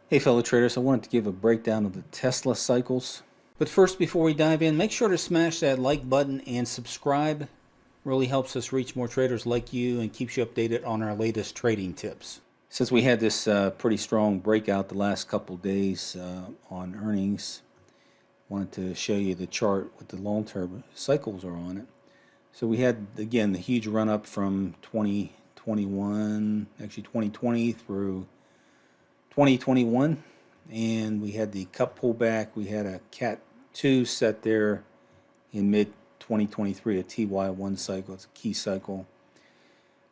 Hey fellow traders, I wanted to give a breakdown of the Tesla cycles. But first, before we dive in, make sure to smash that like button and subscribe. Really helps us reach more traders like you and keeps you updated on our latest trading tips. Since we had this pretty strong breakout the last couple days on earnings, I wanted to show you the chart with the long-term cycles are on it. So we had, again, the huge run-up from 2021, actually 2020 through 2021, and we had the cup pullback. We had a Cat 2 set there in mid 2023, a TY1 cycle. It's a key cycle.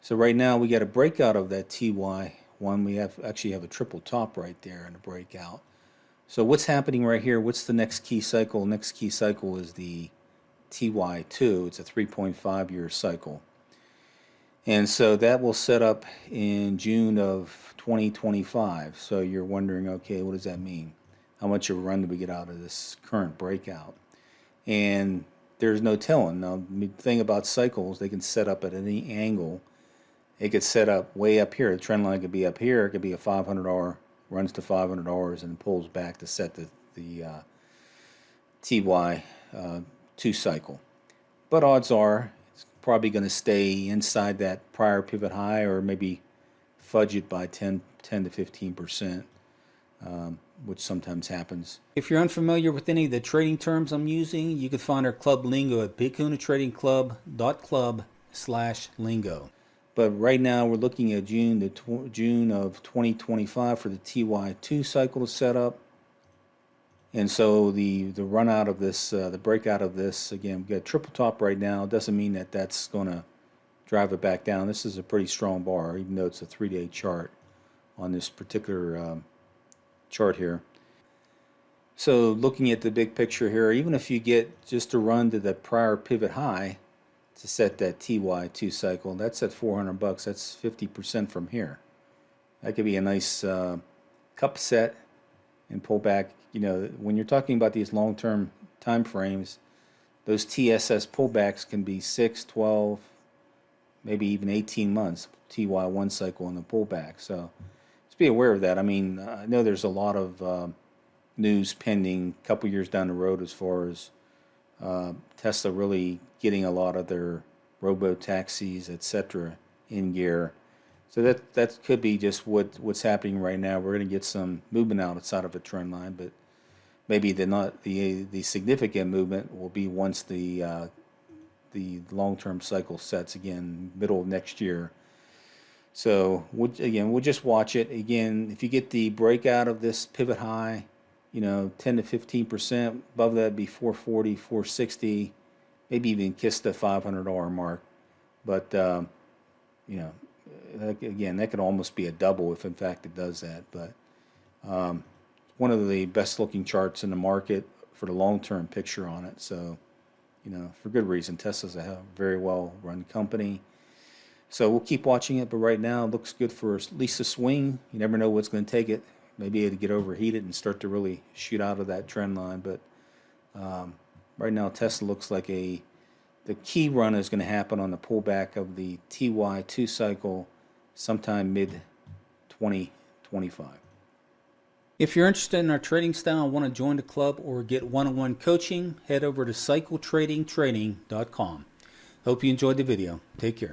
So right now we got a breakout of that TY1. We actually have a triple top right there and a breakout. So what's happening right here? What's the next key cycle? Next key cycle is the TY2. It's a 3.5-year cycle. And so that will set up in June of 2025. So you're wondering, okay, what does that mean? How much of a run do we get out of this current breakout? And there's no telling. Now, the thing about cycles, they can set up at any angle. It could set up way up here. The trend line could be up here. It could be a $500, runs to $500 and pulls back to set the TY2 cycle. But odds are it's probably going to stay inside that prior pivot high, or maybe fudge it by 10 to 15%, which sometimes happens. If you're unfamiliar with any of the trading terms I'm using, you can find our club lingo at bigkunatradingclub.club/lingo. But right now we're looking at June of 2025 for the TY2 cycle to set up. And so the run out of this, the breakout of this, again, we've got triple top right now. It doesn't mean that that's going to drive it back down. This is a pretty strong bar, even though it's a 3-day chart on this particular chart here. So looking at the big picture here, even if you get just a run to the prior pivot high to set that TY2 cycle, that's at $400. That's 50% from here. That could be a nice cup set and pull back. You know, when you're talking about these long-term time frames, those TSS pullbacks can be 6, 12, maybe even 18 months, TY1 cycle and the pullback. So just be aware of that. I mean, I know there's a lot of news pending a couple years down the road as far as Tesla really getting a lot of their robo-taxis, etc., in gear. So that could be just what's happening right now. We're going to get some movement outside of a trend line, but maybe the significant movement will be once the long-term cycle sets again, middle of next year. So we'll just watch it. Again, if you get the breakout of this pivot high, 10 to 15% above that, be 440, 460, maybe even kiss the $500 mark. But again, that could almost be a double if in fact it does that. But one of the best looking charts in the market for the long-term picture on it. So, for good reason. Tesla's a very well run company. So we'll keep watching it, but right now it looks good for at least a swing. You never know what's going to take it. Maybe it'll get overheated and start to really shoot out of that trend line. But right now Tesla looks like the key run is going to happen on the pullback of the TY2 cycle sometime mid-2025. If you're interested in our trading style and want to join the club or get one-on-one coaching, head over to cycletradingtraining.com. Hope you enjoyed the video. Take care.